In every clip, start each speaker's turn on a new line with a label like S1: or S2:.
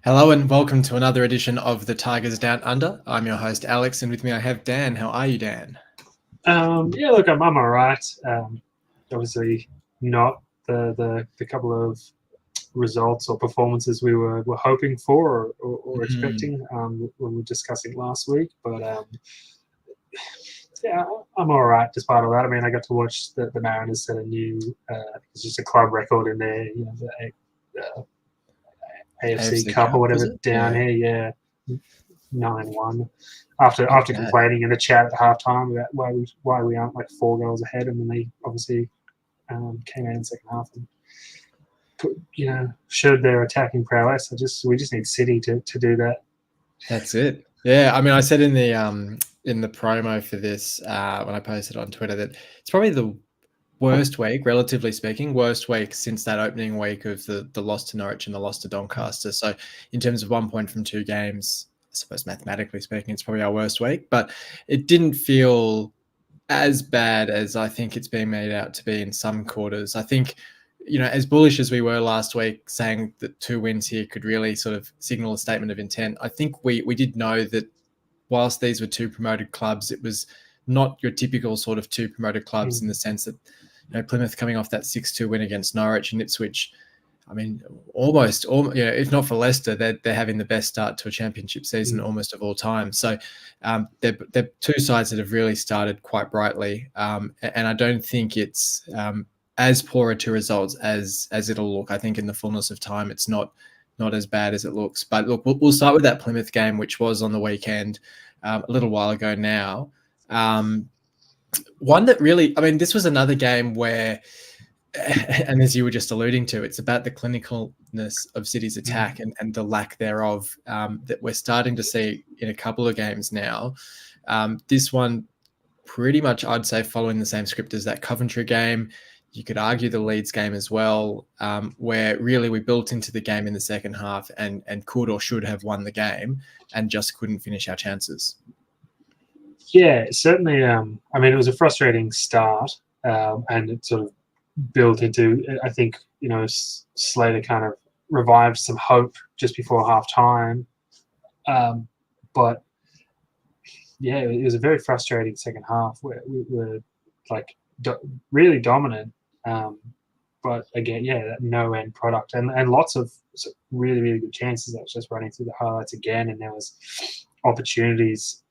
S1: Hello and welcome to another edition of the Tigers Down Under. I'm your host Alex, and with me I have Dan. How are you, Dan?
S2: Yeah, look, I'm all right. Obviously, not the couple of results or performances we were hoping for or
S1: Mhm.
S2: expecting when we were discussing last week. But yeah, I'm all right despite all that. I mean, I got to watch the Mariners set a new, it's just a club record in there, the AFC
S1: AFC
S2: Cup or
S1: Cup, was
S2: whatever
S1: it?
S2: down
S1: Yeah.
S2: here. Yeah, 9-1. After
S1: Okay.
S2: complaining in the chat at halftime about why we aren't like 4 goals ahead, and then they obviously came out in the second half and showed their attacking prowess. We just need City to do that.
S1: That's it. Yeah. I mean, I said in the promo for this when I posted on Twitter that it's probably the worst week, relatively speaking, worst week since that opening week of the loss to Norwich and the loss to Doncaster. So in terms of 1 point from two games, I suppose mathematically speaking, it's probably our worst week, but it didn't feel as bad as I think it's being made out to be in some quarters. I think, as bullish as we were last week, saying that 2 wins here could really sort of signal a statement of intent. I think we did know that whilst these were two promoted clubs, it was not your typical sort of two promoted clubs in the sense that, Plymouth coming off that 6-2 win against Norwich and Ipswich. I mean, almost, if not for Leicester, they're having the best start to a championship season almost of all time. So they're two sides that have really started quite brightly, and I don't think it's as poor a two results as it'll look. I think in the fullness of time, it's not as bad as it looks. But look, we'll start with that Plymouth game, which was on the weekend a little while ago now. One that really, I mean, this was another game where, and as you were just alluding to, it's about the clinicalness of City's attack and the lack thereof that we're starting to see in a couple of games now. This one, pretty much, I'd say, following the same script as that Coventry game. You could argue the Leeds game as well, where really we built into the game in the second half and could or should have won the game and just couldn't finish our chances.
S2: Yeah, certainly. I mean, it was a frustrating start, and it sort of built into. I think Slater kind of revived some hope just before half time, but yeah, it was a very frustrating second half where we were like really dominant, but again, yeah, that no end product and lots of really really good chances. I was just running through the highlights again, and there was opportunities.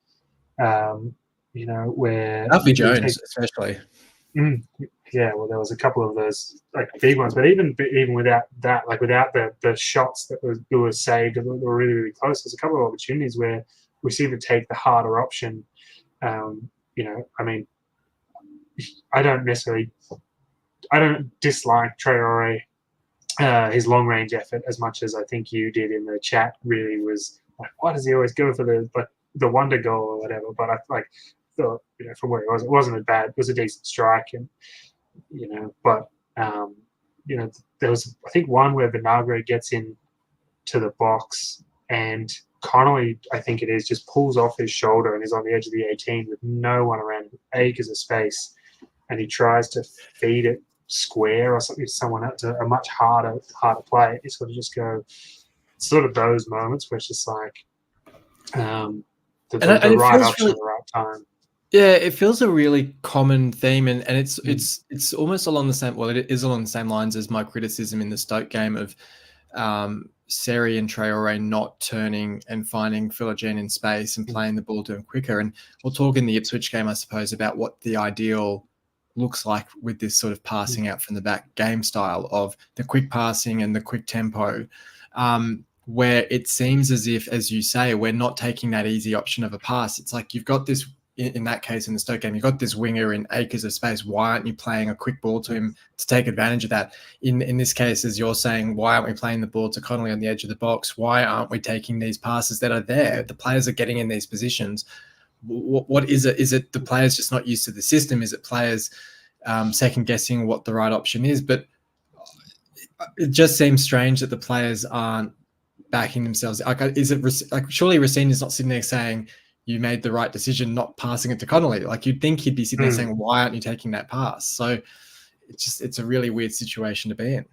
S2: Where
S1: Alfie
S2: you
S1: Jones,
S2: take.
S1: especially.
S2: Yeah, well, there was a couple of those like big ones, but even without that, like without the shots that were saved, that were really really close. There's a couple of opportunities where we seem to take the harder option. I mean, I don't dislike Traore, his long range effort as much as I think you did in the chat. Really was like, why does he always go for the wonder goal or whatever? But I like thought from where it wasn't a bad, it was a decent strike, and but there was I think one where Vinagre gets in to the box and Connolly, I think it is, just pulls off his shoulder and is on the edge of the 18 with no one around him, acres of space, and he tries to feed it square or something to someone else, a much harder play. It's sort of just go, sort of those moments where it's just like the
S1: And it
S2: right
S1: feels
S2: option
S1: really,
S2: at the right time.
S1: yeah, it feels a really common theme, and it's almost along the same. Well, it is along the same lines as my criticism in the Stoke game of Seri and Traore not turning and finding Philogene in space and playing the ball to him quicker. And we'll talk in the Ipswich game, I suppose, about what the ideal looks like with this sort of passing out from the back game style of the quick passing and the quick tempo. Where it seems as if, as you say, we're not taking that easy option of a pass. It's like you've got this, in that case, in the Stoke game, you've got this winger in acres of space. Why aren't you playing a quick ball to him to take advantage of that? In this case, as you're saying, why aren't we playing the ball to Connolly on the edge of the box? Why aren't we taking these passes that are there? The players are getting in these positions. What is it? Is it the players just not used to the system? Is it players second guessing what the right option is? But it just seems strange that the players aren't backing themselves. Like, is it like surely Racine is not sitting there saying you made the right decision not passing it to Connolly? Like, you'd think he'd be sitting there saying, why aren't you taking that pass? So it's a really weird situation to be in.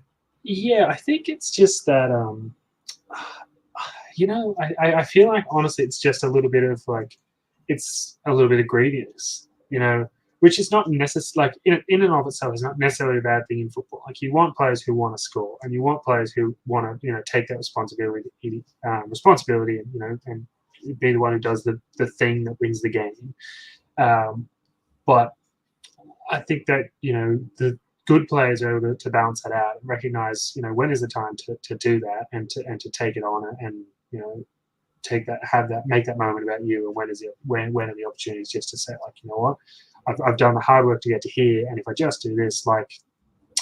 S2: Yeah, I think it's just that I feel like honestly, it's just a little bit of like, it's a little bit of greediness, which is not necessarily like in and of itself is not necessarily a bad thing in football. Like you want players who want to score, and you want players who want to take that responsibility, and be the one who does the thing that wins the game. But I think that the good players are able to balance that out and recognize when is the time to do that and to take it on and take that, make that moment about you, and when are the opportunities just to say like, what, I've done the hard work to get to here, and if I just do this, like,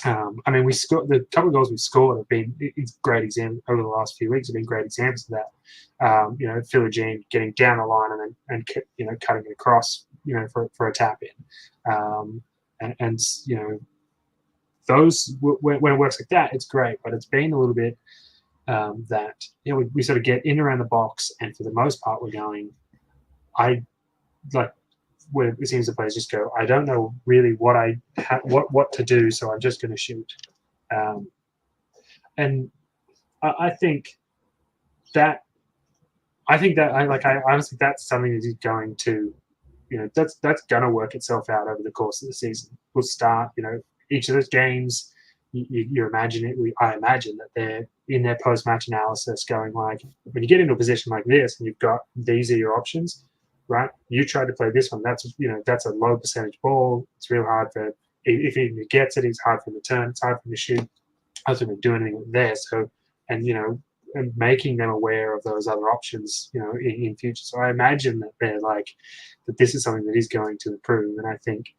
S2: I mean, we scored the couple of goals we scored have been great examples over the last few weeks. Have been great examples of that. Philly Jean getting down the line and cutting it across, for a tap in, and those when it works like that, it's great. But it's been a little bit that we sort of get in around the box, and for the most part, we're going. I like where it seems the players just go, I don't know really what to do, so I'm just going to shoot. And I think that I honestly that's something that is going to, that's going to work itself out over the course of the season. We'll start, each of those games. You imagine it. I imagine that they're in their post-match analysis going like, when you get into a position like this and you've got these are your options, right? You try to play this one. That's a low percentage ball. It's real hard for if he gets it. It's hard for him to turn. It's hard for him to shoot. Hard for him to do anything there. So and making them aware of those other options, in future. So I imagine that they're like that. This is something that is going to improve, and I think.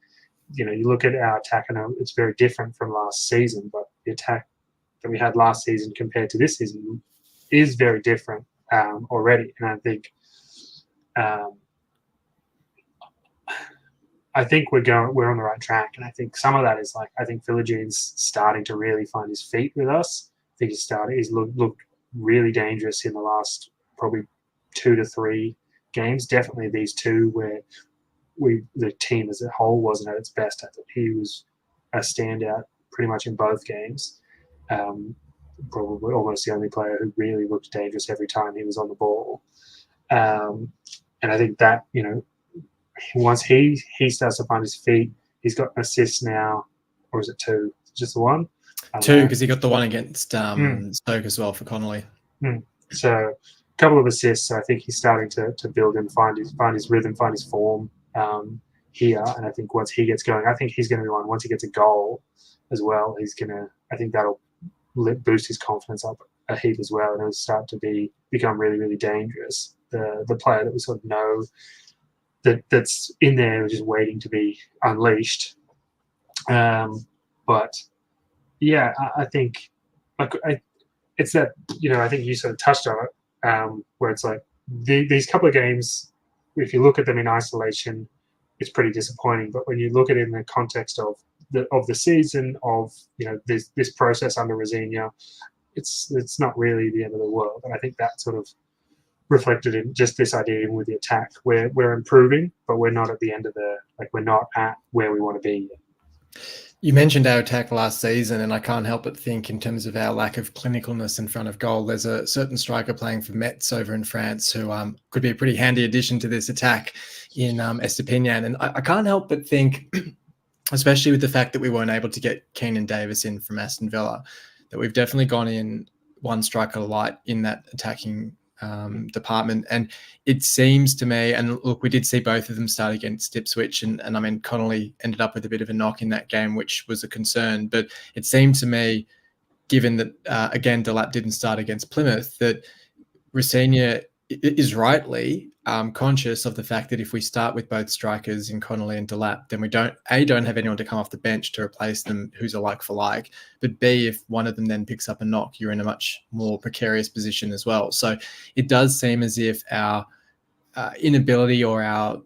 S2: You look at our attack, and it's very different from last season, but the attack that we had last season compared to this season is very different already. And I think we're on the right track. And I think some of that is like, I think Philigine's starting to really find his feet with us. I think he's looked really dangerous in the last probably 2 to 3 games. Definitely these two where the team as a whole wasn't at its best. I thought he was a standout pretty much in both games. Probably almost the only player who really looked dangerous every time he was on the ball. And I think that, once he starts to find his feet, he's got an assist now, or is it 2? Just the one?
S1: 2, because he got the one against Stoke as well for Connolly.
S2: So a couple of assists. So I think he's starting to build and find his rhythm, find his form. Here, and I think once he gets going, I think he's going to be one. Once he gets a goal as well, I think that'll boost his confidence up a heap as well, and he'll start to become really, really dangerous. The player that we sort of know that's in there just waiting to be unleashed. But yeah, I think it's that I think you sort of touched on it, where it's like these couple of games. If you look at them in isolation, it's pretty disappointing. But when you look at it in the context of the season, of this process under Rosenia, it's not really the end of the world. And I think that sort of reflected in just this idea, even with the attack, where we're improving, but we're not at the end of we're not at where we want to be yet.
S1: You mentioned our attack last season, and I can't help but think in terms of our lack of clinicalness in front of goal, there's a certain striker playing for Metz over in France who could be a pretty handy addition to this attack in Estepinian. And I can't help but think, especially with the fact that we weren't able to get Keenan Davis in from Aston Villa, that we've definitely gone in one striker light in that attacking department. And it seems to me, and look, we did see both of them start against Ipswich, and I mean, Connolly ended up with a bit of a knock in that game, which was a concern. But it seemed to me, given that, again, Delap didn't start against Plymouth, that Rosenia is rightly conscious of the fact that if we start with both strikers in Connolly and Delap, then we don't have anyone to come off the bench to replace them who's a like for like, but B, if one of them then picks up a knock, you're in a much more precarious position as well. So it does seem as if our inability or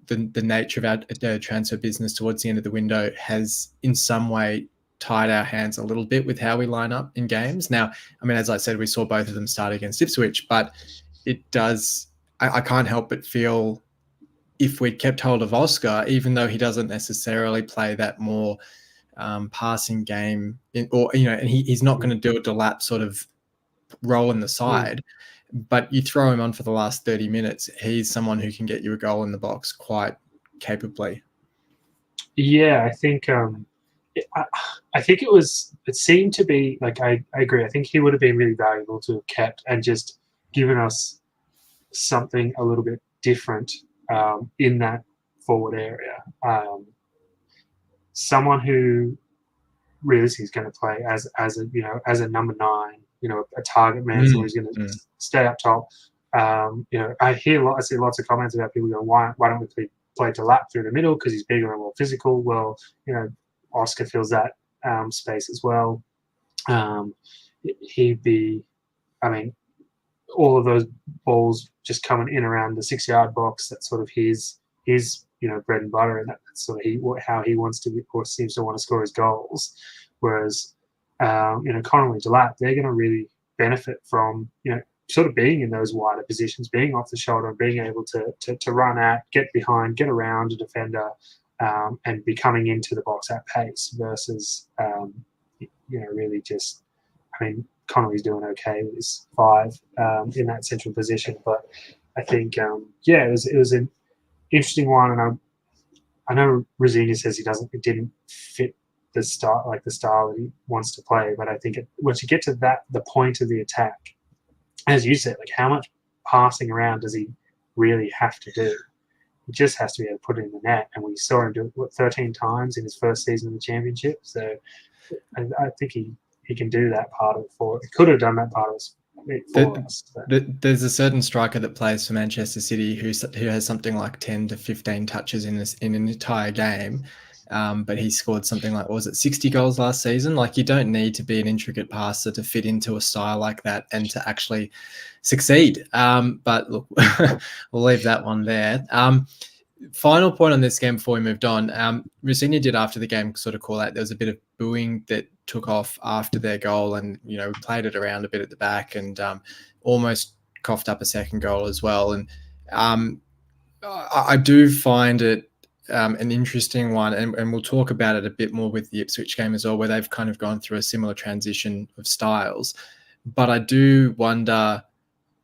S1: the nature of our transfer business towards the end of the window has in some way tied our hands a little bit with how we line up in games. Now, I mean, as I said, we saw both of them start against Ipswich, but it does, I can't help but feel if we'd kept hold of Oscar, even though he doesn't necessarily play that more passing game, and he's not going to do a Delap sort of role in the side, but you throw him on for the last 30 minutes, he's someone who can get you a goal in the box quite capably.
S2: Yeah, I think it seemed to be like, I agree. I think he would have been really valuable to have kept and just given us something a little bit different in that forward area. Someone who realistically is going to play as a number 9, a target man, someone who's going to stay up top. I see lots of comments about people going, why don't we play to lap through the middle because he's bigger and more physical. Well, Oscar fills that space as well. He'd be, I mean, all of those balls just coming in around the 6-yard box. That's sort of his bread and butter, and that's sort of how he wants to or seems to want to score his goals. Whereas Connolly, Delap, they're going to really benefit from sort of being in those wider positions, being off the shoulder, and being able to run at, get behind, get around a defender, and be coming into the box at pace versus really just, I mean, Connolly's doing okay with his 5 in that central position, but I think it was an interesting one, and I know Rosini says it didn't fit the style that he wants to play, but I think once you get to the point of the attack, as you said, like how much passing around does he really have to do? He just has to be able to put it in the net, and we saw him do it 13 times in his first season in the championship. So I think he can do that part of it for. He could have done that part of it for us. So.
S1: There's a certain striker that plays for Manchester City who has something like 10 to 15 touches in an entire game. But he scored something like, was it 60 goals last season? Like, you don't need to be an intricate passer to fit into a style like that and to actually succeed. But look, we'll leave that one there. Final point on this game before we moved on. Rosini did after the game sort of call out there was a bit of booing that took off after their goal, and we played it around a bit at the back and almost coughed up a second goal as well. And I do find it an interesting one, and we'll talk about it a bit more with the Ipswich game as well, where they've kind of gone through a similar transition of styles. But I do wonder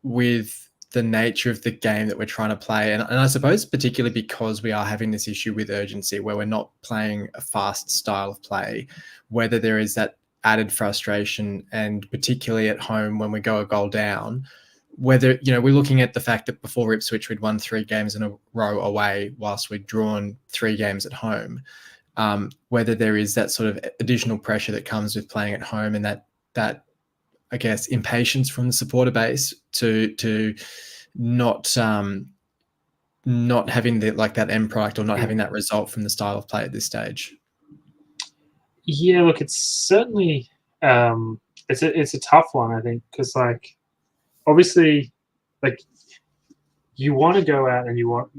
S1: with the nature of the game that we're trying to play, and I suppose particularly because we are having this issue with urgency where we're not playing a fast style of play, whether there is that added frustration, and particularly at home when we go a goal down, whether, we're looking at the fact that before Ipswich we'd won 3 games in a row away whilst we'd drawn 3 games at home, whether there is that sort of additional pressure that comes with playing at home, and that I guess impatience from the supporter base to not having that end product, or not having that result from the style of play at this stage.
S2: Yeah, look, it's certainly it's a tough one, I think, because obviously, you want to go out and you want,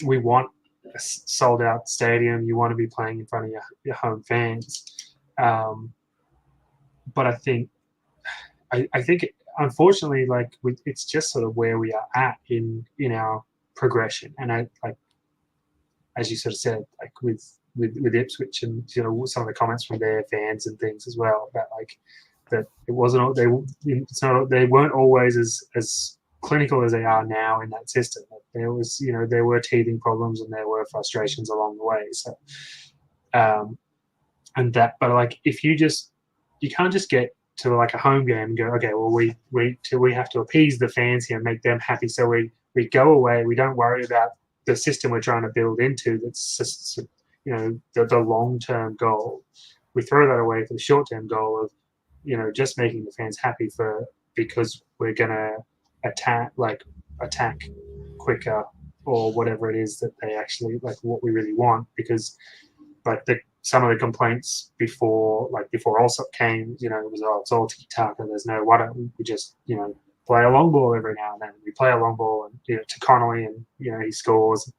S2: we want a sold out stadium. You want to be playing in front of your home fans. But I think unfortunately, it's just sort of where we are at in our progression. And as you sort of said, with Ipswich, and some of the comments from their fans and things as well, about that it wasn't, they weren't always as clinical as they are now in that system. There was, there were teething problems and there were frustrations along the way. So, but if you can't just get to a home game and go, okay, well, we have to appease the fans here and make them happy. So we go away. We don't worry about the system we're trying to build into. That's just, the long-term goal. We throw that away for the short-term goal of, just making the fans happy because we're going to attack quicker, or whatever it is that they actually what we really want. Because some of the complaints before Allsop came, it was, it's all tiki-taka. There's no, why don't we just, play a long ball every now and then. We play a long ball and, to Connolly, and, he scores.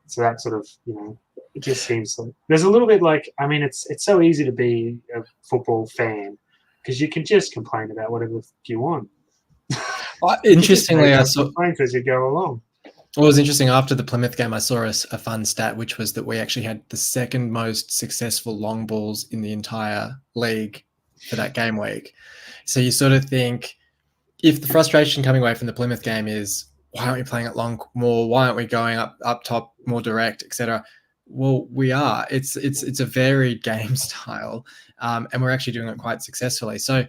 S2: So that sort of, it just seems there's a little bit it's so easy to be a football fan because you can just complain about whatever you want.
S1: Interestingly, I saw
S2: because you go along.
S1: Well, it was interesting. After the Plymouth game, I saw a fun stat, which was that we actually had the second most successful long balls in the entire league for that game week. So you sort of think, if the frustration coming away from the Plymouth game is, why aren't we playing it long more? Why aren't we going up top more direct, etc.? Well, we are. It's a varied game style, and we're actually doing it quite successfully. So,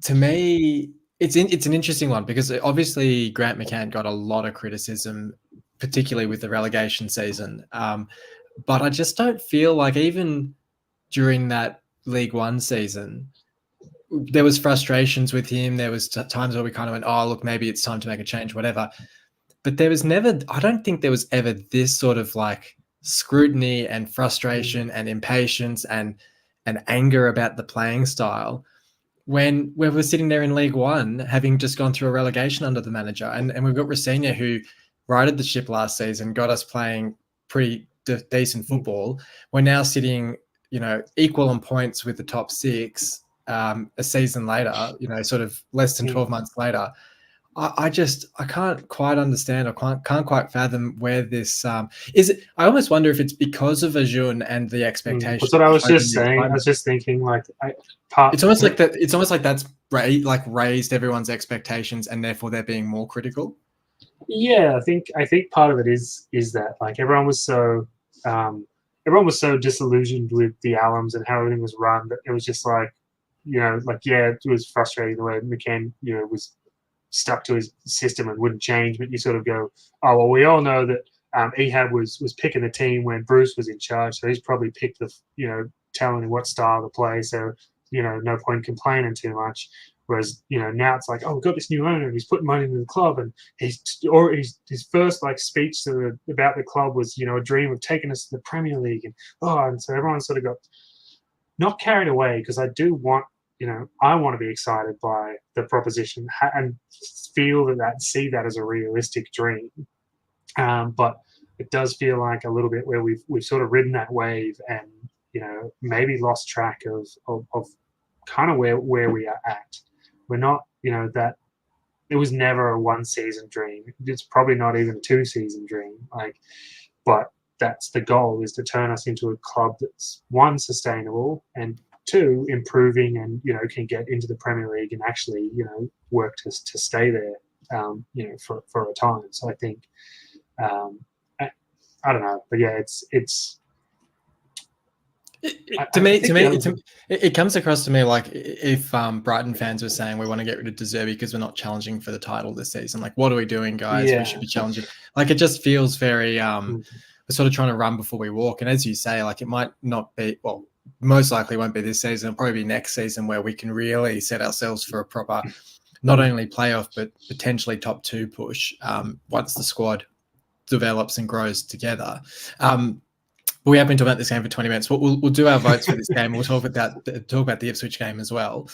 S1: to me, it's an interesting one because obviously Grant McCann got a lot of criticism, particularly with the relegation season. But I just don't feel like even during that League One season, there was frustrations with him. There was times where we kind of went, oh, look, maybe it's time to make a change, whatever. But there was never, I don't think there was ever this sort of like scrutiny and frustration and impatience and anger about the playing style when we were sitting there in League One, having just gone through a relegation under the manager. And we've got Rossini, who righted the ship last season, got us playing pretty decent football. We're now sitting, equal on points with the top six a season later, sort of less than 12 months later. I can't quite understand or can't quite fathom where this is. I almost wonder if it's because of Ajun and the expectation.
S2: That's what I was just saying. I was just thinking, like,
S1: it's almost like that. It's almost like that's raised everyone's expectations, and therefore they're being more critical.
S2: Yeah, I think part of it is that, like, everyone was so disillusioned with the Allams and how everything was run that it was just like, it was frustrating the way McCann, was stuck to his system and wouldn't change. But you sort of go, oh well, we all know that Ehab was picking the team when Bruce was in charge, so he's probably picked the telling him what style to play. So no point complaining too much. Whereas now it's like, oh, we've got this new owner and he's putting money into the club, and his first speech about the club was a dream of taking us to the Premier League, and so everyone sort of got not carried away, because I do want. I want to be excited by the proposition and feel see that as a realistic dream. But it does feel like a little bit where we've sort of ridden that wave and, maybe lost track of kind of where we are at. We're not, that it was never a 1 season dream. It's probably not even a 2 season dream. But that's the goal, is to turn us into a club that's, 1, sustainable, and 2, improving, and can get into the Premier League and actually work to stay there for a time. So I think I don't know, but yeah,
S1: it comes across to me like if Brighton fans were saying we want to get rid of De Zerbi because we're not challenging for the title this season. Like, what are we doing, guys? Yeah. We should be challenging. Like, it just feels very we're sort of trying to run before we walk. And as you say, like, it might not be, well, most likely won't be this season. It'll probably be next season where we can really set ourselves for a proper, not only playoff, but potentially top 2 push once the squad develops and grows together. We have been talking about this game for 20 minutes. We'll do our votes for this game. We'll talk about the Ipswich game as well.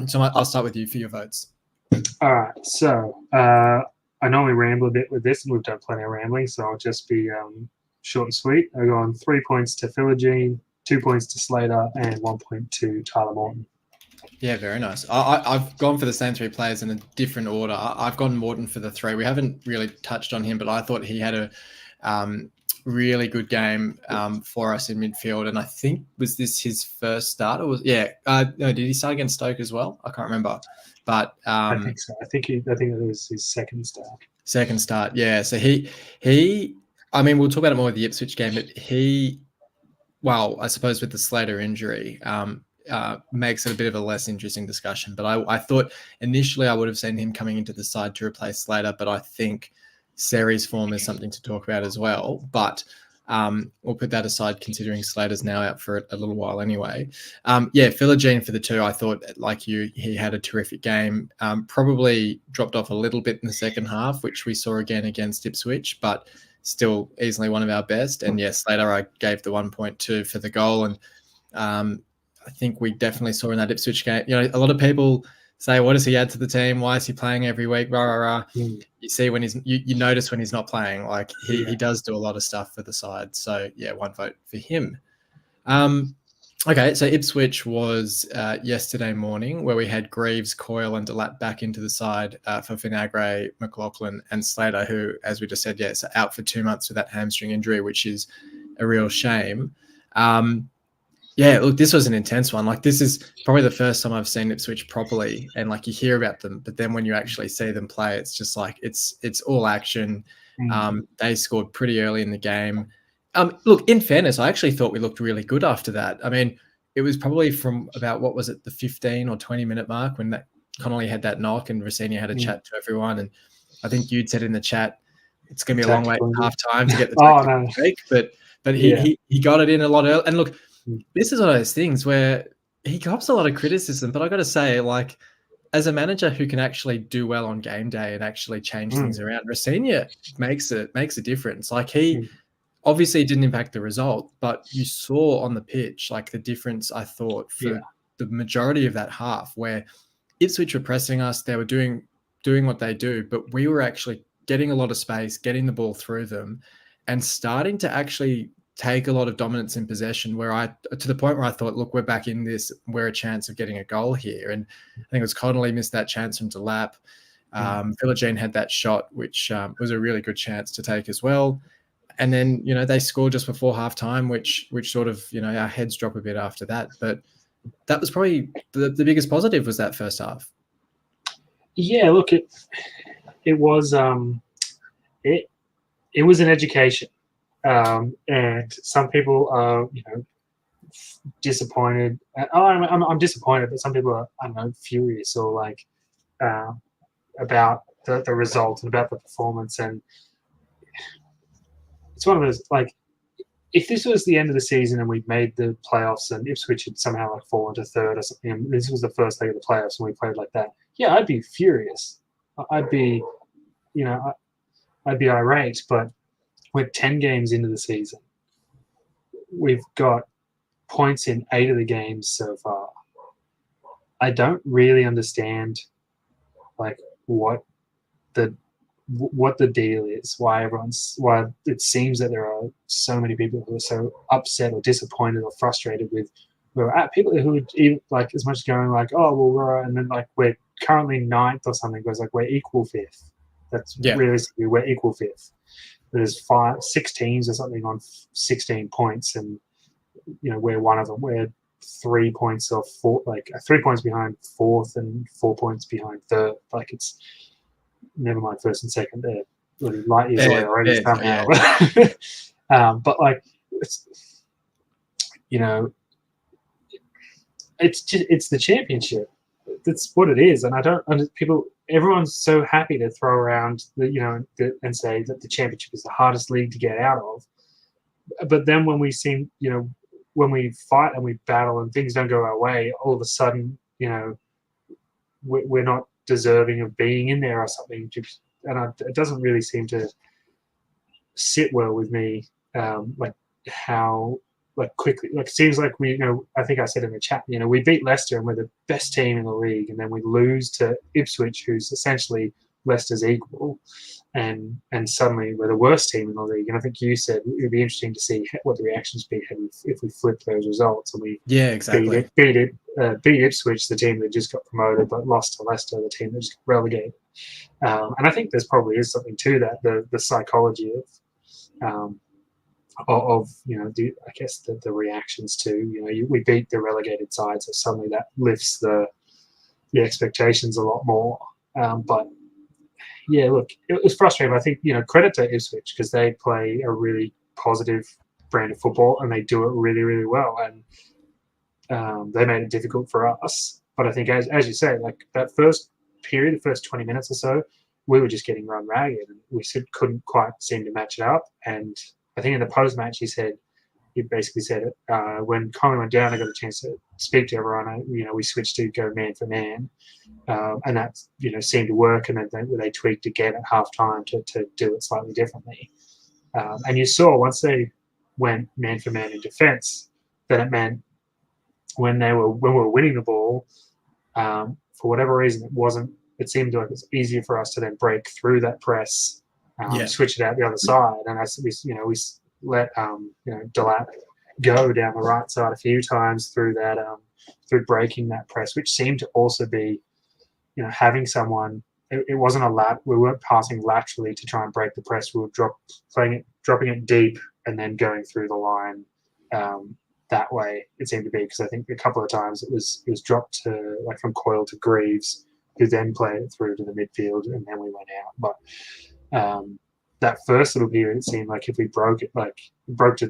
S1: So I'll start with you for your votes.
S2: All right. So I normally ramble a bit with this, and we've done plenty of rambling, so I'll just be short and sweet. I've gone 3 points to Philogene, 2 points to Slater, and 1 point to Tyler Morton.
S1: Yeah, very nice. I've gone for the same 3 players in a different order. I've gone Morton for the 3. We haven't really touched on him, but I thought he had a really good game for us in midfield. And I think, was this his first start? Or no, did he start against Stoke as well? I can't remember. But
S2: I think so. I think it was his second start.
S1: Second start, yeah. So he I mean, we'll talk about it more with the Ipswich game, but I suppose with the Slater injury, makes it a bit of a less interesting discussion. But I thought initially I would have seen him coming into the side to replace Slater, but I think Seri's form is something to talk about as well. But we'll put that aside, considering Slater's now out for a little while anyway. Philogene for the 2, I thought, like you, he had a terrific game. Probably dropped off a little bit in the second half, which we saw again against Ipswich, but still easily one of our best. And Slater, I gave the 1.2 for the goal. And I think we definitely saw in that Ipswich game, a lot of people say, what does he add to the team? Why is he playing every week? You see when you notice when he's not playing, like he does do a lot of stuff for the side. So 1 vote for him. Okay, so Ipswich was yesterday morning, where we had Greaves, Coyle, and Delap back into the side for Vinagre, McLaughlin, and Slater, who, as we just said, is out for 2 months with that hamstring injury, which is a real shame. Yeah, look, this was an intense one. Like, this is probably the first time I've seen Ipswich properly, and like you hear about them, but then when you actually see them play, it's just like it's all action. They scored pretty early in the game. Look, in fairness, I actually thought we looked really good after that. I mean, it was probably from about, what was it, the 15 or 20-minute mark when that Connolly had that knock and Rossini had a chat to everyone, and I think you'd said in the chat it's going to be a long wait to half time to get the tactical break, but he got it in a lot early. And look, this is one of those things where he cops a lot of criticism, but I got to say, like, as a manager who can actually do well on game day and actually change things around, Rossini makes a difference. Like, he obviously didn't impact the result, but you saw on the pitch, like, the difference, I thought, for the majority of that half, where Ipswich were pressing us, they were doing what they do, but we were actually getting a lot of space, getting the ball through them, and starting to actually take a lot of dominance in possession, to the point where I thought, look, we're back in this, we're a chance of getting a goal here. And I think it was Connolly missed that chance from Delap. Philogene had that shot, which was a really good chance to take as well. And then, they scored just before halftime, which sort of, our heads drop a bit after that. But that was probably the biggest positive, was that first half.
S2: Yeah, look, it was it was an education. And some people are, disappointed. I'm disappointed, but some people are, I don't know, furious or like about the result and about the performance. And it's one of those, like, if this was the end of the season and we made the playoffs and Ipswich had somehow like fallen to third or something, and this was the first leg of the playoffs and we played like that, yeah, I'd be furious. I'd be, I'd be irate. But we're 10 games into the season. We've got points in 8 of the games so far. I don't really understand, like, what the deal is, why it seems that there are so many people who are so upset or disappointed or frustrated with where we're at. People who would even, like, as much as going like, oh well, and then like we're currently 9th or something, goes like we're equal 5th. That's realistically, we're equal 5th. There's 6 teams or something on 16 points, and we're one of them. We're 3 points off 4, like 3 points behind 4th and 4 points behind 3rd. Like, it's never mind 1st and 2nd. They're really light years away already somehow. Yeah. But like, it's it's the championship. That's what it is, and I don't. Everyone's so happy to throw around and say that the championship is the hardest league to get out of. But then when we seem, when we fight and we battle and things don't go our way, all of a sudden, we're not deserving of being in there or something. And it doesn't really seem to sit well with me, like how quickly, like, it seems like we, I think I said in the chat, we beat Leicester and we're the best team in the league, and then we lose to Ipswich, who's essentially Leicester's equal, and suddenly we're the worst team in the league. And I think you said it would be interesting to see what the reactions be if we flip those results and we beat Ipswich, the team that just got promoted, but lost to Leicester, the team that just got relegated. And I think there's probably is something to that, the psychology of I guess the reactions to, we beat the relegated side, so suddenly that lifts the expectations a lot more. But yeah, look, it was frustrating. I think, credit to Ipswich, because they play a really positive brand of football and they do it really, really well. And they made it difficult for us. But I think, as you say, like, that first period, the first 20 minutes or so, we were just getting run ragged, and we couldn't quite seem to match it up. And I think in the post-match he basically said it, when Conley went down, I got a chance to speak to everyone. We switched to go man for man, and that seemed to work. And then they tweaked again at halftime to do it slightly differently. And you saw once they went man for man in defence, that it meant when we were winning the ball, for whatever reason, it seemed like it was easier for us to then break through that press. Switch it out the other side, and we let Delap go down the right side a few times through that through breaking that press, which seemed to also be having someone. It wasn't a lat. We weren't passing laterally to try and break the press. We were dropping it deep and then going through the line that way. It seemed to be, because I think a couple of times it was dropped to like from Coyle to Greaves, who then played it through to the midfield, and then we went out. But that first little period, it seemed like if we broke it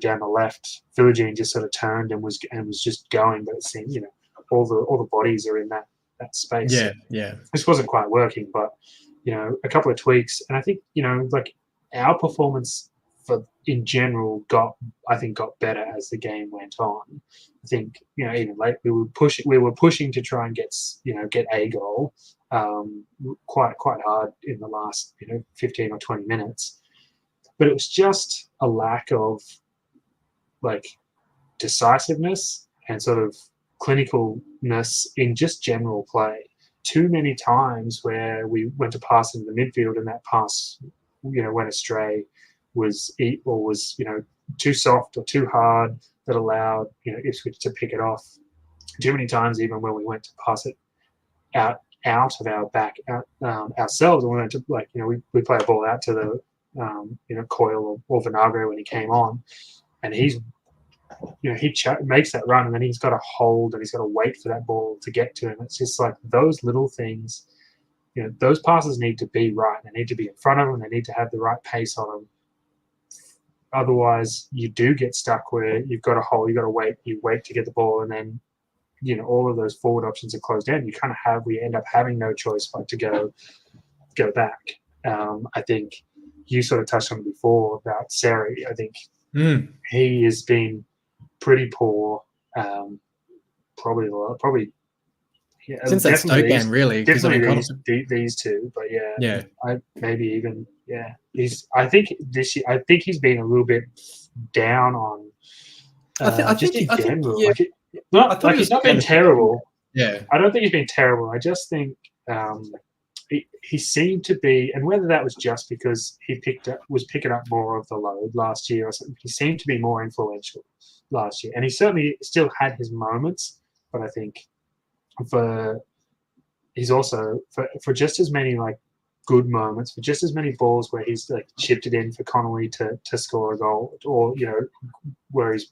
S2: down the left, Philogene just sort of turned and was just going. But it seemed, all the bodies are in that space.
S1: Yeah, yeah.
S2: This wasn't quite working, but a couple of tweaks, and I think like our performance in general got better as the game went on. I think even late we were pushing to try and get a goal quite hard in the last 15 or 20 minutes, but it was just a lack of like decisiveness and sort of clinicalness in just general play. Too many times where we went to pass into the midfield and that pass went astray, was too soft or too hard, that allowed Ipswich to pick it off. Too many times, even when we went to pass it out of our back ourselves, and we went to we play a ball out to the Coyle or Vinagre when he came on, and he makes that run, and then he's got to hold and he's got to wait for that ball to get to him. It's just like those little things. Those passes need to be right. They need to be in front of them. They need to have the right pace on them. Otherwise, you do get stuck where you've got to hold, you've got to wait, you wait to get the ball, and then all of those forward options are closed down. We end up having no choice but to go back. I think you sort of touched on it before about Seri. I think he has been pretty poor. Probably. Yeah,
S1: since that Stoke game, really.
S2: Definitely these two, but maybe even I think this year. I think he's been a little bit down on. I think he's not been terrible.
S1: Yeah,
S2: I don't think he's been terrible. I just think he seemed to be, and whether that was just because he was picking up more of the load last year or something, he seemed to be more influential last year, and he certainly still had his moments. But I think he's also for just as many like good moments, for just as many balls where he's like chipped it in for Connolly to score a goal, or where he's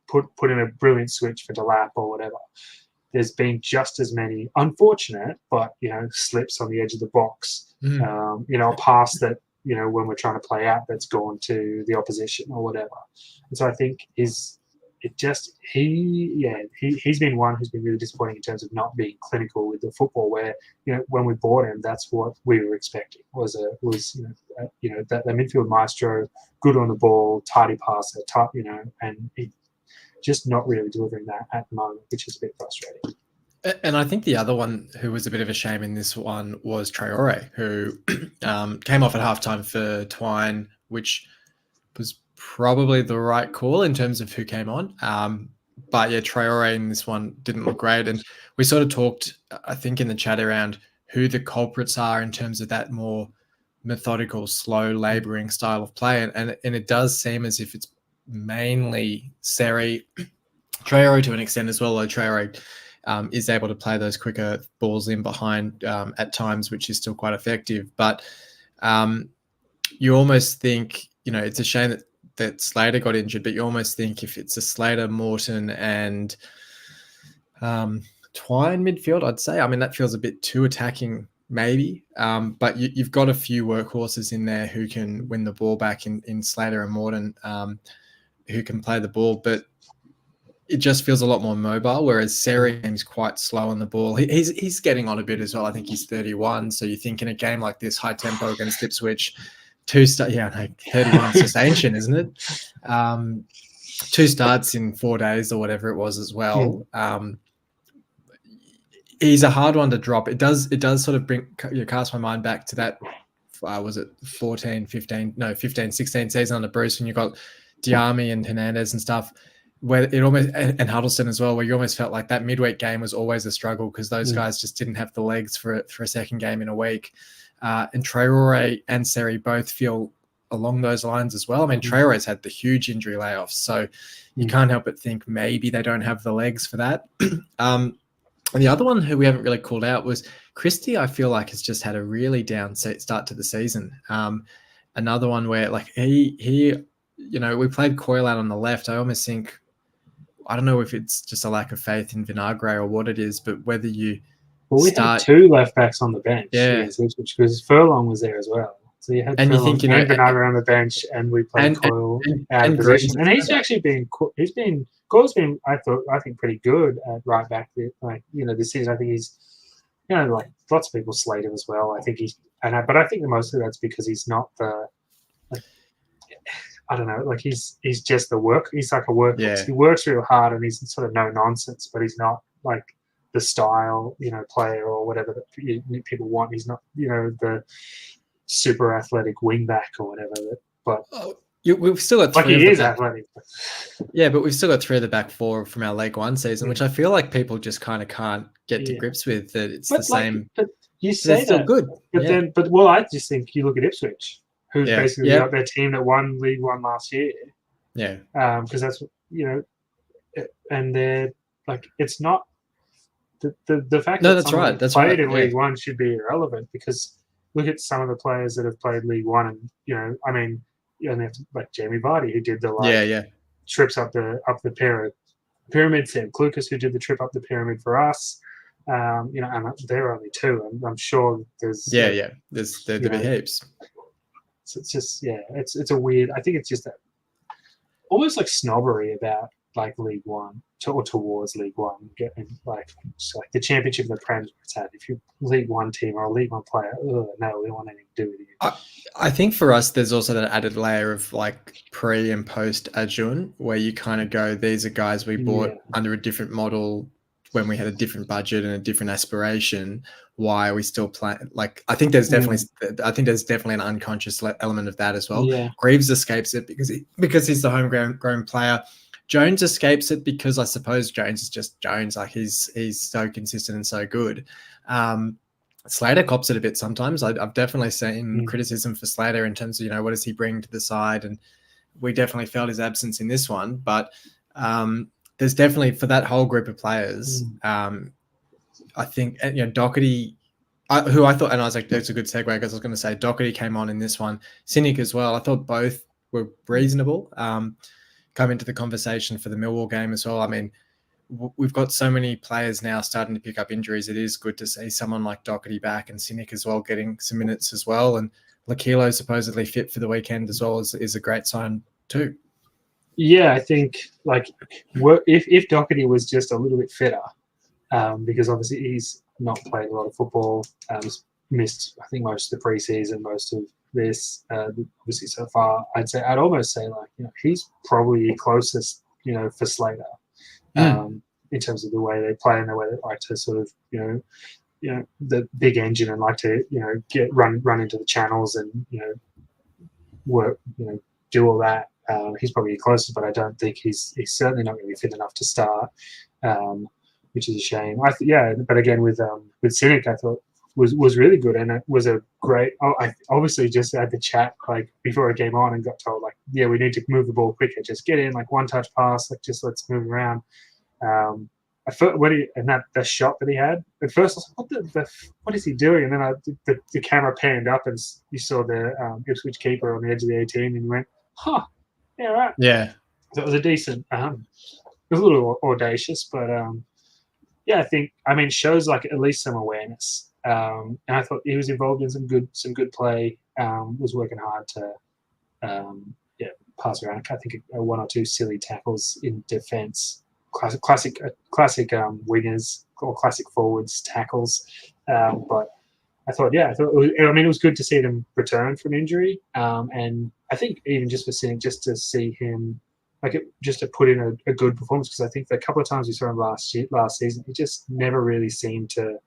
S2: put in a brilliant switch for Delap or whatever. There's been just as many unfortunate, but slips on the edge of the box. A pass that when we're trying to play out that's gone to the opposition or whatever. And so I think he's been one who's been really disappointing in terms of not being clinical with the football. Where when we bought him, that's what we were expecting was that midfield maestro, good on the ball, tidy passer, and he just not really delivering that at the moment, which is a bit frustrating.
S1: And I think the other one who was a bit of a shame in this one was Traore, who came off at halftime for Twine, which was probably the right call in terms of who came on. But yeah, Traore in this one didn't look great. And we sort of talked, I think, in the chat around who the culprits are in terms of that more methodical, slow, labouring style of play. And it does seem as if it's mainly Seri, Traore to an extent as well, though Traore is able to play those quicker balls in behind at times, which is still quite effective. But you almost think, it's a shame that Slater got injured, but you almost think if it's a Slater, Morton and Twine midfield, I'd say, that feels a bit too attacking maybe. But you've got a few workhorses in there who can win the ball back in Slater and Morton, who can play the ball, but it just feels a lot more mobile, whereas Seri seems quite slow on the ball. He's getting on a bit as well. I think he's 31. So you think in a game like this, high tempo against Ipswich, 31's just ancient, isn't it? 2 starts in 4 days or whatever it was as well. He's a hard one to drop. It does sort of cast my mind back to that, was it 15, 16 season under Bruce, when you got Diami and Hernandez and stuff, where it almost, and Huddleston as well, where you almost felt like that midweek game was always a struggle because those guys just didn't have the legs for a second game in a week. And Traore and Seri both feel along those lines as well. Traore's had the huge injury layoffs, so you can't help but think maybe they don't have the legs for that. And the other one who we haven't really called out was Christie. I feel like has just had a really down start to the season. Another one where like he we played Coyle out on the left. I almost think I don't know if it's just a lack of faith in Vinagre or what it is, but whether you
S2: we had 2 left backs on the bench against Ipswich because Furlong was there as well. So you had Furlong and Vinagre on the bench, and we played Coyle out of position. And he's actually been Coyle's been I think pretty good at right back. Like this season, I think he's like lots of people slate him as well. I think but I think mostly that's because he's not the I don't know, like he's just the work. He's like a work.
S1: Yeah.
S2: He works real hard, and he's sort of no nonsense. But he's not like the style, player or whatever that people want. He's not, the super athletic wing back or whatever. But
S1: we've still got 3
S2: like he is athletic.
S1: Yeah, but we've still got 3 of the back 4 from our League One season, which I feel like people just kind of can't get to grips with. That it's the same.
S2: But you say
S1: they're still good.
S2: But I just think you look at Ipswich, who's basically got their team that won League One last year.
S1: Yeah.
S2: Because that's and they're like it's not the fact that
S1: that's right. That's
S2: played
S1: right.
S2: in League One should be irrelevant because look at some of the players that have played League One, and I mean, like Jamie Vardy who did the trips up the pyramid, Sam Clucas who did the trip up the pyramid for us. And they're only 2, and I'm sure there's
S1: there's heaps.
S2: So it's just it's a weird. I think it's just almost like snobbery about like League One or towards League One, getting like the championship of the Prem. If you're League One team or a League One player, no, we don't want anything to do with you.
S1: I think for us, there's also that added layer of like pre and post Ajun, where you kind of go, these are guys we bought under a different model when we had a different budget and a different aspiration. Why are we still playing? Like, I think there's definitely an unconscious element of that as well.
S2: Yeah.
S1: Greaves escapes it because he's the homegrown player. Jones escapes it because I suppose Jones is just Jones. Like he's so consistent and so good. Slater cops it a bit sometimes. I've definitely seen criticism for Slater in terms of, what does he bring to the side? And we definitely felt his absence in this one. But there's definitely, for that whole group of players, I think, Doherty, who I thought, and I was like, that's a good segue because I was going to say Doherty came on in this one. Cynic as well. I thought both were reasonable. Come into the conversation for the Millwall game as well. I mean, we've got so many players now starting to pick up injuries. It is good to see someone like Doherty back and Cynic as well getting some minutes as well. And Lakilo supposedly fit for the weekend as well is a great sign too.
S2: Yeah, I think like if Doherty was just a little bit fitter, because obviously he's not played a lot of football, missed I think most of the preseason, most of this obviously so far. I'd almost say like he's probably closest for Slater in terms of the way they play and the way they like to sort of the big engine and like to get run into the channels and work do all that. He's probably closest, but I don't think he's certainly not going to be fit enough to start, which is a shame. But again with Cynic, I thought was really good, and it was a great. I obviously just had the chat like before I came on and got told like, we need to move the ball quicker. Just get in like one touch pass, like just let's move around. I thought the shot that he had at first, I was like, what is he doing? And then the camera panned up and you saw the Ipswich keeper on the edge of the 18, and you went, yeah, right.
S1: Yeah,
S2: so it was a decent. It was a little audacious, but I think shows like at least some awareness. And I thought he was involved in some good play. Was working hard to pass around. I think 1 or 2 silly tackles in defence. Classic wingers or classic forwards tackles. But I thought it was good to see them return from injury. And I think even just for Cynic, just to see him just to put in a good performance, because I think the couple of times we saw him last season, he just never really seemed to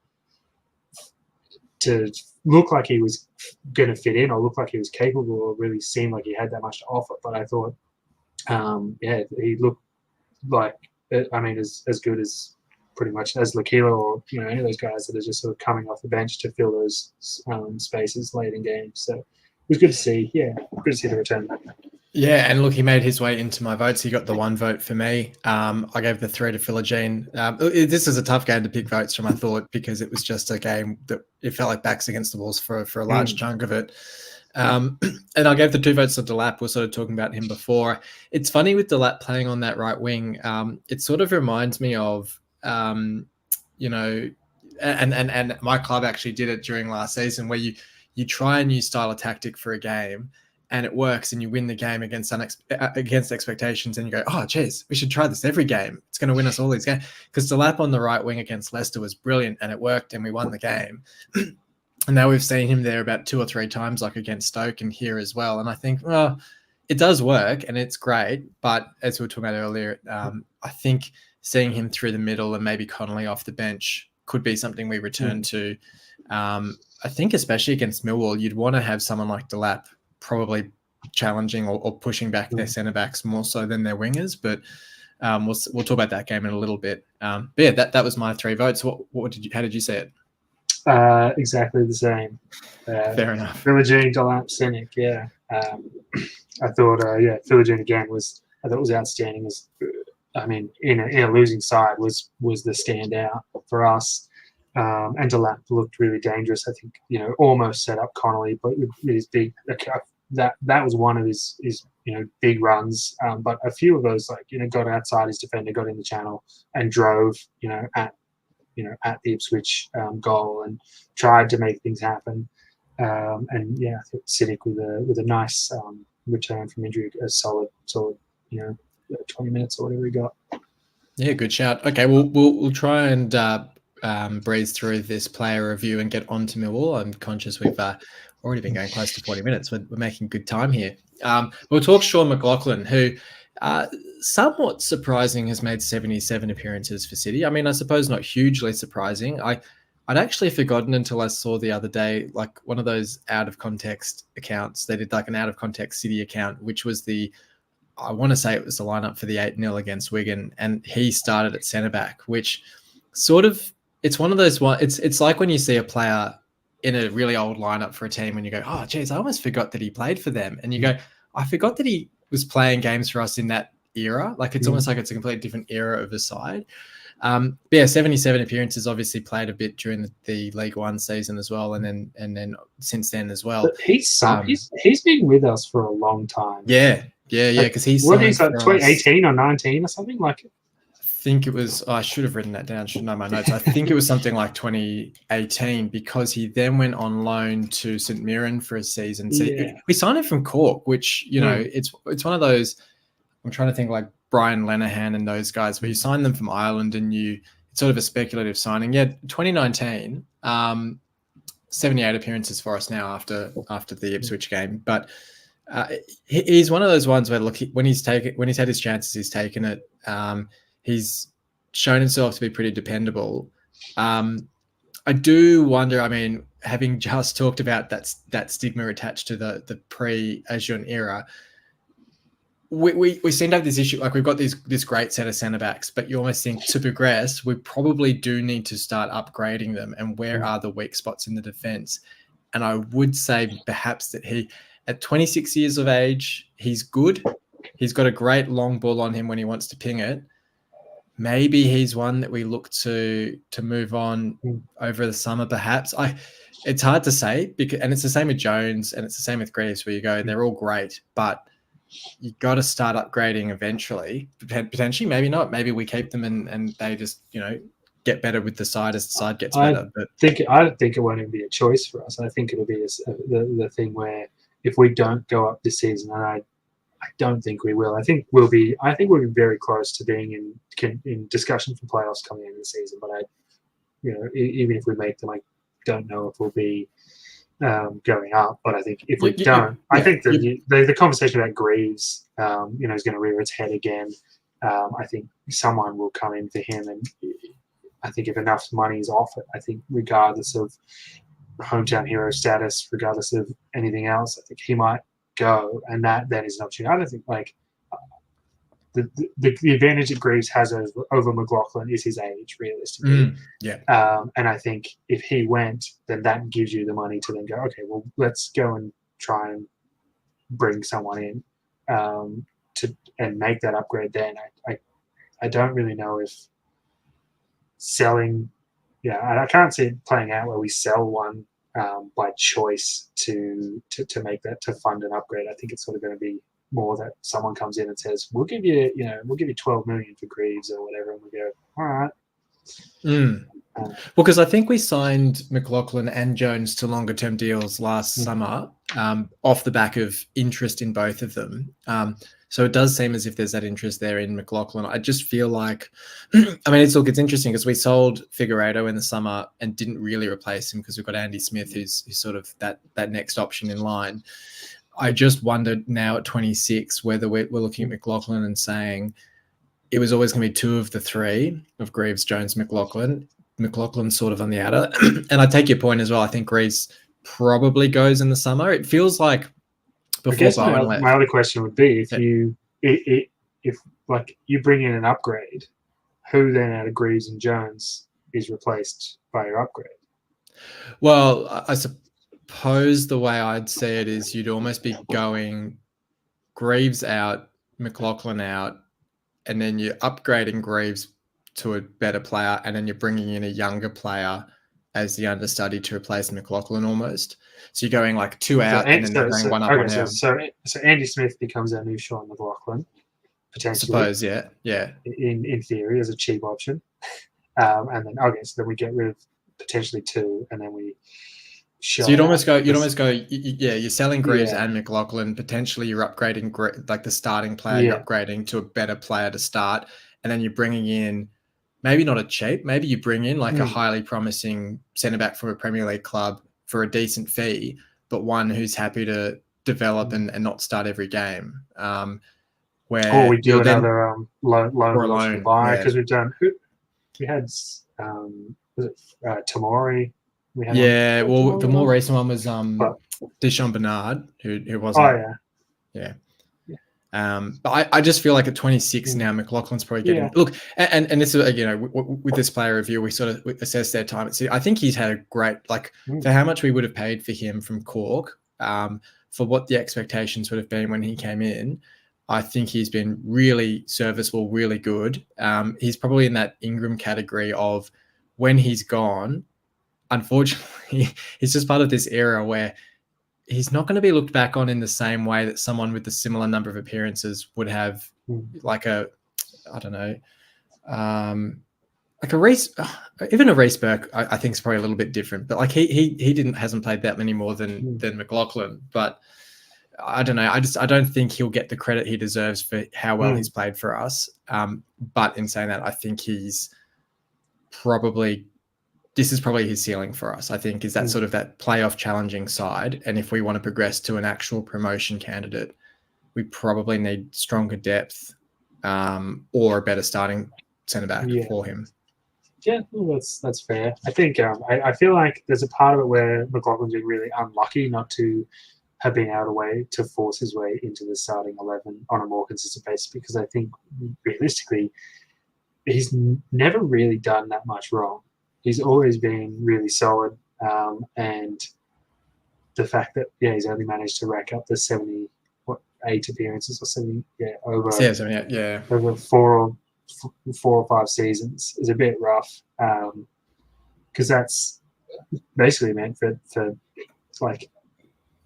S2: look like he was going to fit in or look like he was capable or really seem like he had that much to offer. But I thought, he looked like, as good as pretty much as Lakilo or any of those guys that are just sort of coming off the bench to fill those spaces late in games. So it was good to see. Yeah, good to see the return.
S1: Yeah, and look, he made his way into my votes. He got the 1 vote for me. I gave the 3 to Philogene. This was a tough game to pick votes from, I thought, because it was just a game that it felt like backs against the walls for a large chunk of it. And I gave the 2 votes to Delap. We're sort of talking about him before. It's funny with Delap playing on that right wing. It sort of reminds me of, you know, and my club actually did it during last season, where you try a new style of tactic for a game, and it works, and you win the game against expectations, and you go, oh, geez, we should try this every game. It's going to win us all these games. Because Delap on the right wing against Leicester was brilliant, and it worked, and we won the game. And now we've seen him there about 2 or 3 times, like against Stoke and here as well. And I think, well, it does work and it's great. But as we were talking about earlier, I think seeing him through the middle and maybe Connolly off the bench could be something we return to. I think especially against Millwall, you'd want to have someone like Delap probably challenging or pushing back their centre-backs more so than their wingers. But we'll talk about that game in a little bit. But yeah, that was my 3 votes. How did you say it?
S2: Exactly the same.
S1: Fair enough.
S2: Philogene, Delap, Scenic, yeah. I thought, Philogene again was outstanding. I mean, in a losing side was the standout for us. And Delap looked really dangerous. I think, almost set up Connolly, but with his big, that was one of his big runs. But a few of those, got outside his defender, got in the channel, and drove, at the Ipswich goal and tried to make things happen. And yeah, I think Siddiq with a nice return from injury, a solid 20 minutes or whatever he got.
S1: Yeah, good shout. Okay, we'll try and breeze through this player review and get on to Milwall. I'm conscious we've already been going close to 40 minutes. We're making good time here. We'll talk Sean McLaughlin, who somewhat surprising has made 77 appearances for City. I mean, I suppose not hugely surprising. I'd actually forgotten until I saw the other day, like one of those out of context accounts. They did like an out of context City account, which was I want to say it was the lineup for the 8-0 against Wigan, and he started at centre back, which sort of, it's one of those one. It's like when you see a player in a really old lineup for a team and you go, oh, geez, I almost forgot that he played for them. And you go, I forgot that he was playing games for us in that era. Like it's almost like it's a completely different era of a side. But yeah, 77 appearances, obviously played a bit during the League One season as well, and then since then as well.
S2: But he's been with us for a long time.
S1: Yeah, because he's
S2: what is that, 2018 or 19 or something like it?
S1: I think it was, I should have written that down, should know my notes. I think it was something like 2018, because he then went on loan to St Mirren for a season. So we signed him from Cork, which, it's one of those, I'm trying to think like Brian Lenihan and those guys, where you sign them from Ireland and it's sort of a speculative signing. Yeah, 2019, 78 appearances for us now after the Ipswich game. But he's one of those ones where, look, when he's had his chances, he's taken it. He's shown himself to be pretty dependable. I do wonder, I mean, having just talked about that stigma attached to the pre-Ajoun era, we seem to have this issue, like we've got this great set of centre-backs, but you almost think to progress, we probably do need to start upgrading them, and where are the weak spots in the defence? And I would say perhaps that he, at 26 years of age, he's good. He's got a great long ball on him when he wants to ping it. Maybe he's one that we look to move on over the summer, perhaps. It's hard to say, and it's the same with Jones and it's the same with Greaves, where you go, they're all great, but you got to start upgrading eventually. Potentially, maybe not. Maybe we keep them and they just get better with the side as the side gets better.
S2: I don't think it won't even be a choice for us. I think it'll be the thing where if we don't go up this season, and I don't think we will. I think we'll be very close to being in discussion for playoffs coming into the season. But even if we make them, I don't know if we'll be going up. But I think if we don't, I think the conversation about Greaves, is going to rear its head again. I think someone will come in for him, and I think if enough money is offered, I think regardless of hometown hero status, regardless of anything else, I think he might go, and that then is an opportunity. I don't think the advantage that Greaves has over McLaughlin is his age, realistically. And I think if he went, then that gives you the money to then go, okay, well, let's go and try and bring someone in and make that upgrade. Then I don't really know if selling. I can't see it playing out where we sell one by choice to make that, to fund an upgrade. I think it's sort of going to be more that someone comes in and says, we'll give you 12 million for Greaves or whatever, and we go, all right.
S1: Well, because I think we signed McLaughlin and Jones to longer term deals last summer off the back of interest in both of them. So it does seem as if there's that interest there in McLaughlin. I just feel like, I mean, it's interesting because we sold Figueiredo in the summer and didn't really replace him because we've got Andy Smith, who's sort of that next option in line. I just wondered now at 26 whether we're looking at McLaughlin and saying it was always going to be two of the three of Greaves, Jones, McLaughlin. McLaughlin's sort of on the outer. And I take your point as well. I think Greaves probably goes in the summer. It feels like before
S2: I guess
S1: Bowen left.
S2: My other question would be if like you bring in an upgrade, who then out of Greaves and Jones is replaced by your upgrade?
S1: Well, I suppose the way I'd say it is you'd almost be going Greaves out, McLaughlin out, and then you're upgrading Greaves to a better player, and then you're bringing in a younger player as the understudy to replace McLaughlin almost. So you're going like two out and then they're going one up or down.
S2: So Andy Smith becomes our new Sean McLaughlin, potentially.
S1: I suppose, yeah.
S2: In theory, as a cheap option. And then so then we get rid of potentially two, and then we
S1: so you'd almost go, you're selling Greaves and McLaughlin. Potentially you're upgrading like the starting player, you're upgrading to a better player to start. And then you're bringing in maybe not a cheap, maybe you bring in like a highly promising centre-back from a Premier League club for a decent fee, but one who's happy to develop and not start every game. Or
S2: we do another loan buy, because we had was it Tamori?
S1: The more recent one was Deschamps Bernard, who wasn't. Yeah. But I just feel like at 26 now, McLaughlin's probably getting look, and this is with this player review, we sort of assess their time at City. I think he's had a great for how much we would have paid for him from Cork, for what the expectations would have been when he came in. I think he's been really serviceable, really good. He's probably in that Ingram category of when he's gone. Unfortunately, he's just part of this era where he's not going to be looked back on in the same way that someone with a similar number of appearances would have, like a Reece, even a Reece Burke, I think is probably a little bit different. But like he hasn't played that many more than McLaughlin. But I don't know. I don't think he'll get the credit he deserves for how well he's played for us. But in saying that, I think this is probably his ceiling for us, I think, is that sort of that playoff challenging side. And if we want to progress to an actual promotion candidate, we probably need stronger depth or a better starting centre-back for him.
S2: Yeah, well, that's fair. I think I feel like there's a part of it where McLaughlin's been really unlucky not to have been out of the way to force his way into the starting 11 on a more consistent basis, because I think realistically he's never really done that much wrong. He's always been really solid, and the fact that he's only managed to rack up the 78 appearances or 70 over 4 or 5 seasons is a bit rough, because that's basically meant for like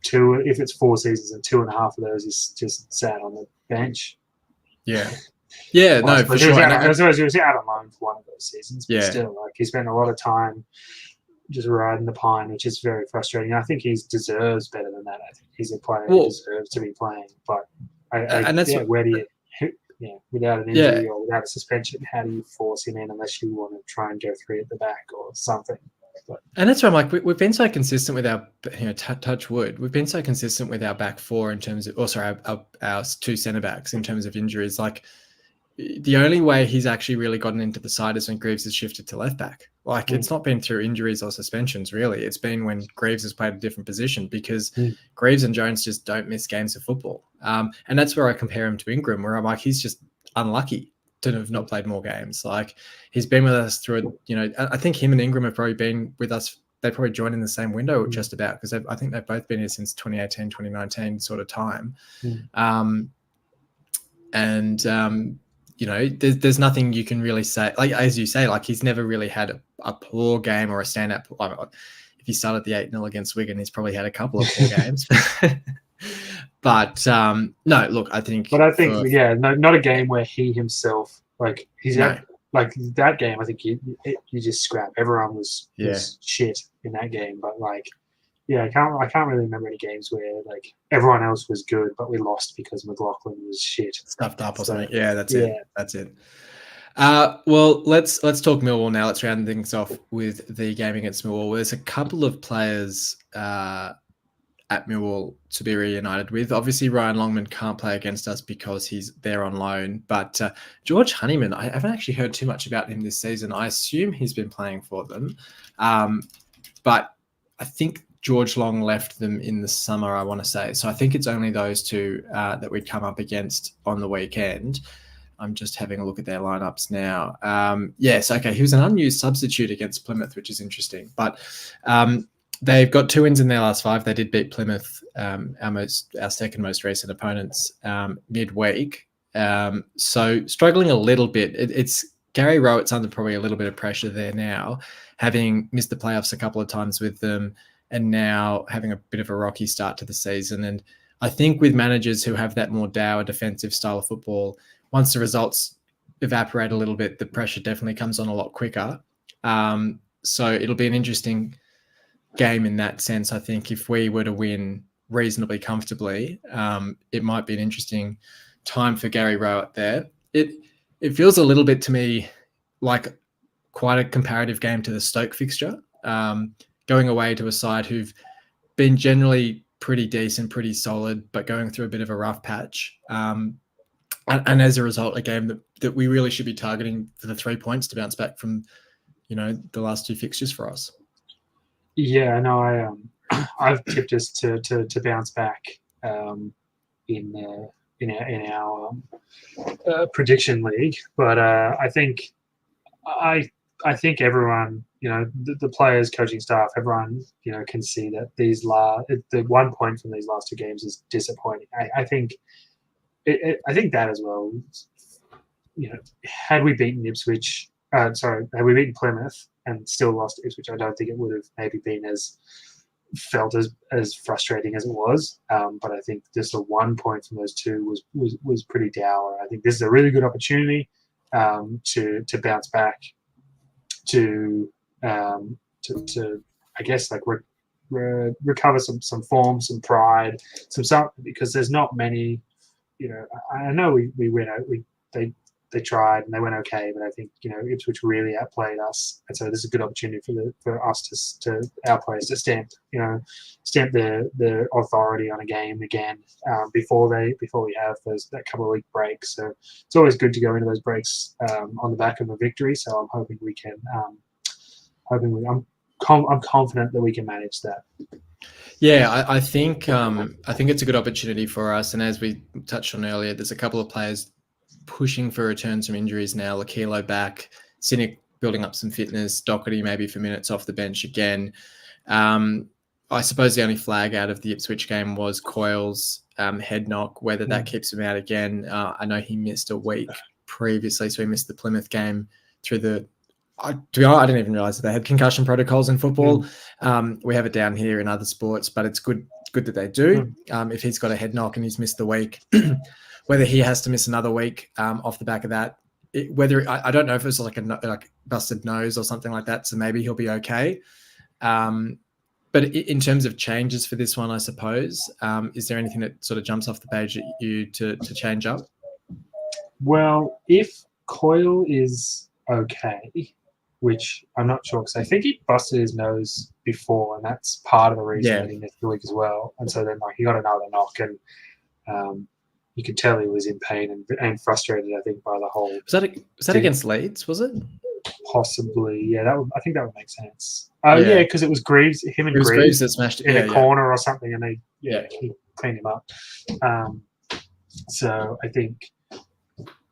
S2: if it's 4 seasons and 2.5 of those is just sat on the bench.
S1: No, for sure.
S2: He was out on loan for one of those seasons, but still, like, he spent a lot of time just riding the pine, which is very frustrating. I think he deserves better than that. I think he's a player who deserves to be playing. But where do you, without an injury or without a suspension, how do you force him in unless you want to try and go 3 at the back or something?
S1: And that's why I'm like, we've been so consistent with our, touch wood. We've been so consistent with our back four in terms of, our 2 centre backs in terms of injuries. Like, the only way he's actually really gotten into the side is when Greaves has shifted to left back. Like, it's not been through injuries or suspensions, really. It's been when Greaves has played a different position, because Greaves and Jones just don't miss games of football. And that's where I compare him to Ingram, where I'm like, he's just unlucky to have not played more games. Like, he's been with us through, I think him and Ingram have probably been with us. They probably joined in the same window just about, because I think they've both been here since 2018, 2019 sort of time. There's nothing you can really say. Like, as you say, like, he's never really had a poor game or a standout. if he started the 8-0 against Wigan, he's probably had a couple of poor games. But no, look, I think.
S2: But I think, no, not a game where he himself, like, he's
S1: No.
S2: had, like, that game, I think you just scrap. Everyone was shit in that game. But, like, yeah, I can't really remember any games where, like, everyone else was good, but we lost because McLaughlin was shit.
S1: Stuffed up or something. Yeah, that's
S2: yeah.
S1: it. That's it. Well, let's talk Millwall now. Let's round things off with the game against Millwall. There's a couple of players at Millwall to be reunited with. Obviously, Ryan Longman can't play against us because he's there on loan. But George Honeyman, I haven't actually heard too much about him this season. I assume he's been playing for them. But I think George Long left them in the summer, I want to say. So I think it's only those two that we'd come up against on the weekend. I'm just having a look at their lineups now. Yes, okay. He was an unused substitute against Plymouth, which is interesting. But they've got 2 wins in their last 5. They did beat Plymouth, our second most recent opponents, midweek. So struggling a little bit. It's Gary Rowett's under probably a little bit of pressure there now, having missed the playoffs a couple of times with them, and now having a bit of a rocky start to the season. And I think with managers who have that more dour defensive style of football, once the results evaporate a little bit, the pressure definitely comes on a lot quicker. So it'll be an interesting game in that sense. I think if we were to win reasonably comfortably, it might be an interesting time for Gary Rowett there. It feels a little bit to me like quite a comparative game to the Stoke fixture, going away to a side who've been generally pretty decent, pretty solid, but going through a bit of a rough patch. And as a result, a game that we really should be targeting for the 3 points to bounce back from, the last 2 fixtures for us.
S2: Yeah, no, I've tipped us to bounce back in our prediction league, but I think everyone, the players, coaching staff, everyone, can see that the 1 point from these last 2 games is disappointing. I think that as well. Had we beaten Ipswich, had we beaten Plymouth and still lost to Ipswich, I don't think it would have maybe been felt as frustrating as it was. But I think just a 1 point from those 2 was pretty dour. I think this is a really good opportunity to bounce back, to I guess like recover some form, some pride, some because there's not many. I know we went out. They tried and they went okay, but I think Ipswich really outplayed us, and so this is a good opportunity for us to our players to stamp their authority on a game again before we have that couple of week breaks. So it's always good to go into those breaks on the back of a victory. So I'm hoping we can. I'm confident that we can manage that.
S1: Yeah, I think it's a good opportunity for us. And as we touched on earlier, there's a couple of players pushing for returns from injuries now. Lakilo back, Cynic building up some fitness, Doherty maybe for minutes off the bench again. I suppose the only flag out of the Ipswich game was Coyle's head knock, whether that keeps him out again. I know he missed a week previously, so he missed the Plymouth game through to be honest, I didn't even realize that they had concussion protocols in football. We have it down here in other sports, but it's good that they do. If he's got a head knock and he's missed the week, whether he has to miss another week off the back of that, I don't know if it's like like busted nose or something like that, so maybe he'll be okay. But in terms of changes for this one, I suppose, is there anything that sort of jumps off the page at you to change up?
S2: Well, if Coyle is okay, which I'm not sure, because I think he busted his nose before, and that's part of the reason that he missed the week as well. And so then he got another knock, and you could tell he was in pain and frustrated, I think, by the whole.
S1: Was that against Leeds, was it?
S2: Possibly, yeah. I think that would make sense. Yeah, because it was Greaves, Greaves
S1: that smashed
S2: in a corner or something, and he cleaned him up. So I think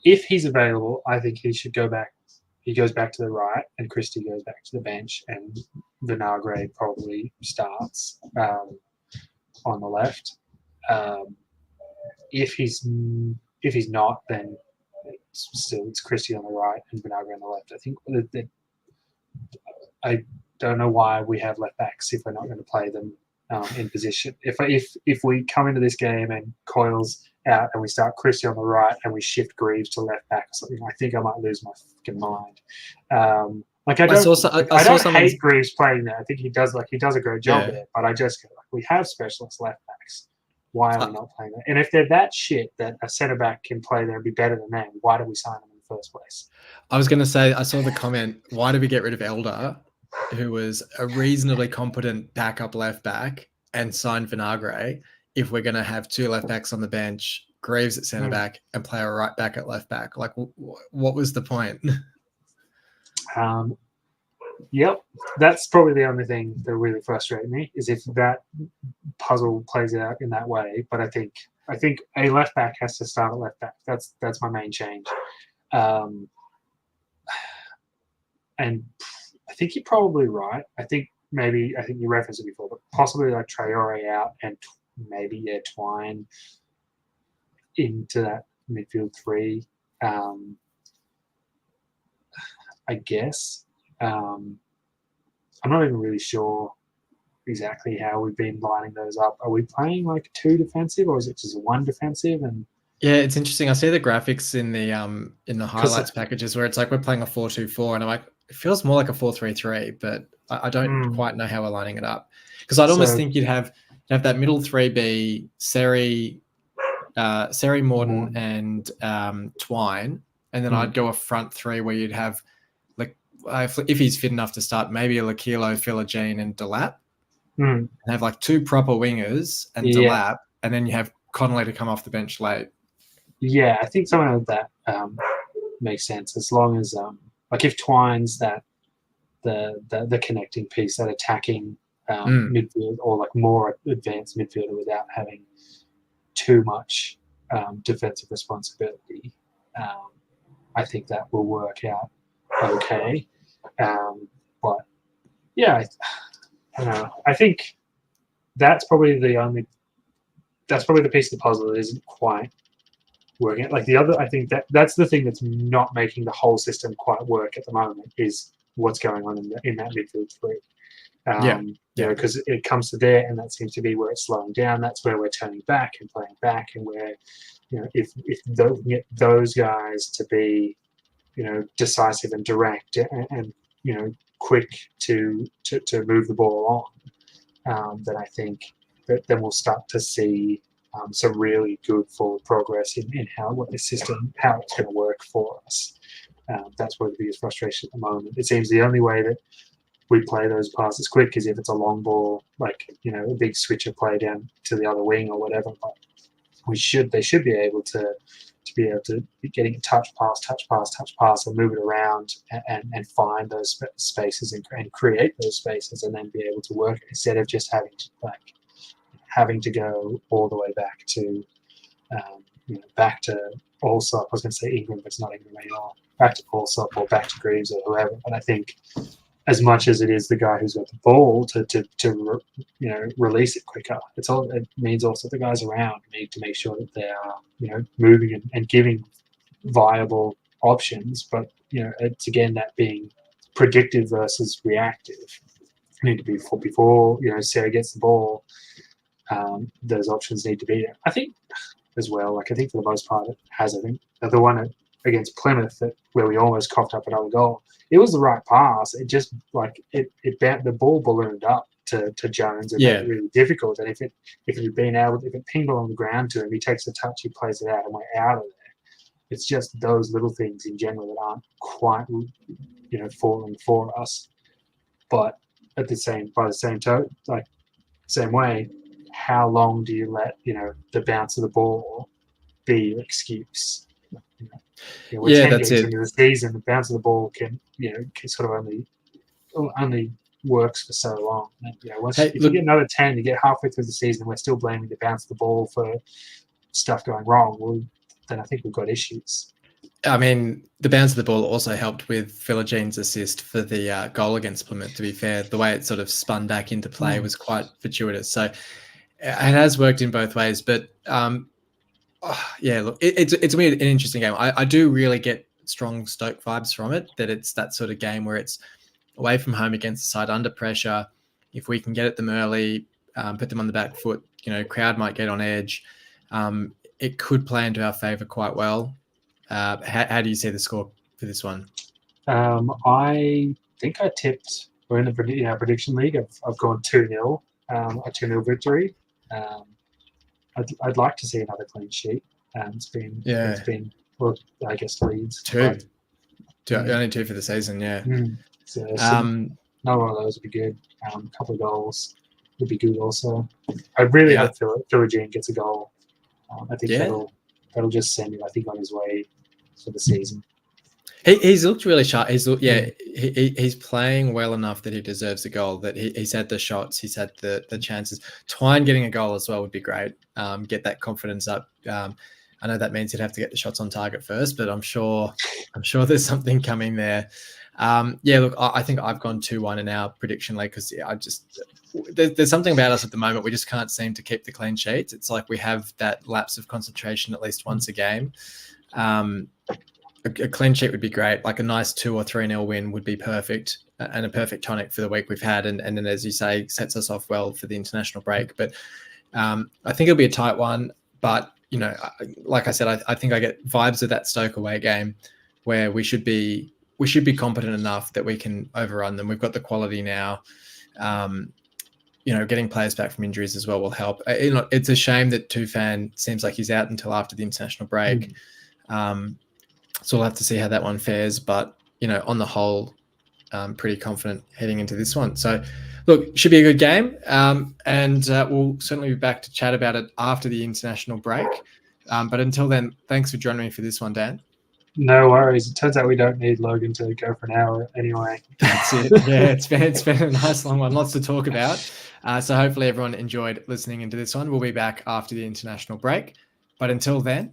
S2: if he's available, I think he should go back. He goes back to the right, and Christie goes back to the bench, and Vinagre probably starts on the left. If he's not, then it's Christie on the right and Vinagre on the left. I think don't know why we have left backs if we're not going to play them in position. If we come into this game and Coyle's out and we start Christie on the right and we shift Greaves to left back or something, I think I might lose my fucking mind. I don't hate Greaves playing there. I think he does a great job there. But I just we have specialist left backs. Why are we not playing that? And if they're that shit that a centre back can play there and be better than them, why do we sign them in the first place?
S1: I was going to say, I saw the comment, why did we get rid of Elder, who was a reasonably competent backup left back, and sign Vinagre if we're going to have 2 left backs on the bench, Greaves at centre back, and play a right back at left back? Like, what was the point?
S2: Yep, that's probably the only thing that really frustrates me is if that puzzle plays out in that way. But I think a left back has to start at left back. That's my main change. And I think you're probably right. I think you referenced it before, but possibly like Traore out and maybe Twine into that midfield 3. I guess. I'm not even really sure exactly how we've been lining those up. Are we playing like 2 defensive, or is it just 1 defensive? And
S1: yeah, it's interesting. I see the graphics in the highlights packages where it's like we're playing a 4-2-4, and I'm like, it feels more like a 4-3-3, but I don't quite know how we're lining it up, because I'd almost think you'd have that middle 3 be Seri, Morton, and Twine, and then I'd go a front 3 where you'd have, like, if he's fit enough to start, maybe a Lakilo, Philogene, and Delap, and have like 2 proper wingers and Delap, and then you have Connolly to come off the bench late.
S2: Yeah, I think something like that makes sense, as long as like if Twine's that the connecting piece, that attacking midfield, or like more advanced midfielder without having too much defensive responsibility. I think that will work out okay. But yeah, I don't know. I think that's probably the piece of the puzzle that isn't quite working. Like the other, I think that's the thing that's not making the whole system quite work at the moment, is what's going on in that midfield 3. Because it comes to there, and that seems to be where it's slowing down. That's where we're turning back and playing back, and where, if get those guys to be, decisive and direct and quick to move the ball on, then I think that then we'll start to see some really good forward progress in what this system, how it's going to work for us. That's where the biggest frustration at the moment. It seems the only way that we play those passes quick is if it's a long ball, like a big switcher play down to the other wing or whatever. But they should be able to be getting a touch pass, and move it around and find those spaces and create those spaces, and then be able to work it, instead of just having to go all the way back to Allsop. I was going to say Ingram, but it's not Ingram anymore. Back to Allsop or back to Greaves or whoever. But I think, as much as it is the guy who's got the ball to release it quicker, it means also the guys around need to make sure that they are moving and giving viable options. But it's again that being predictive versus reactive. Need to be before Sarah gets the ball. Those options need to be there. I think as well. I think for the most part it has. I think the one against Plymouth where we almost coughed up another goal, it was the right pass. It just the ball ballooned up to Jones and made it really difficult. And if it pinged on the ground to him, he takes a touch, he plays it out, and we're out of there. It's just those little things in general that aren't quite falling for us. But by the same way, how long do you let the bounce of the ball be your excuse? We're 10 games into the season. The bounce of the ball can sort of only works for so long. And, if you get another 10, you get halfway through the season, we're still blaming the bounce of the ball for stuff going wrong. Well, then I think we've got issues.
S1: I mean, the bounce of the ball also helped with Philogene's assist for the goal against Plymouth. To be fair, the way it sort of spun back into play was quite fortuitous. So it has worked in both ways. But look, it's an interesting game. I do really get strong Stoke vibes from it. That it's that sort of game where it's away from home against the side under pressure. If we can get at them early, put them on the back foot, crowd might get on edge. It could play into our favour quite well. How do you see the score for this one?
S2: I think I tipped, we're in the prediction league. I've gone 2-0, a 2-0 victory. I'd like to see another clean sheet. It's been well, I guess Leeds.
S1: Only 2 for the season, yeah.
S2: So another one of those would be good. A couple of goals would be good also. I really hope Philogene gets a goal. I think that'll just send him, I think, on his way for the season.
S1: He's looked really sharp. He's playing well enough that he deserves a goal. That he's had the shots, he's had the chances. Twine getting a goal as well would be great. Get that confidence up. I know that means he'd have to get the shots on target first, but I'm sure there's something coming there. Look, I think I've gone 2-1 in our prediction league because there's something about us at the moment. We just can't seem to keep the clean sheets. It's like we have that lapse of concentration at least once a game. A clean sheet would be great. Like a nice 2 or 3-0 win would be perfect, and a perfect tonic for the week we've had. And then, as you say, sets us off well for the international break. But I think it'll be a tight one. But, like I said, I think I get vibes of that Stoke away game where we should be competent enough that we can overrun them. We've got the quality now. Getting players back from injuries as well will help. It's a shame that Tufan seems like he's out until after the international break. So we'll have to see how that one fares. But, on the whole, pretty confident heading into this one. So, look, should be a good game. And we'll certainly be back to chat about it after the international break. But until then, thanks for joining me for this one, Dan.
S2: No worries. It turns out we don't need Logan to go for an hour anyway.
S1: That's it. Yeah, it's been a nice long one. Lots to talk about. So hopefully everyone enjoyed listening into this one. We'll be back after the international break. But until then,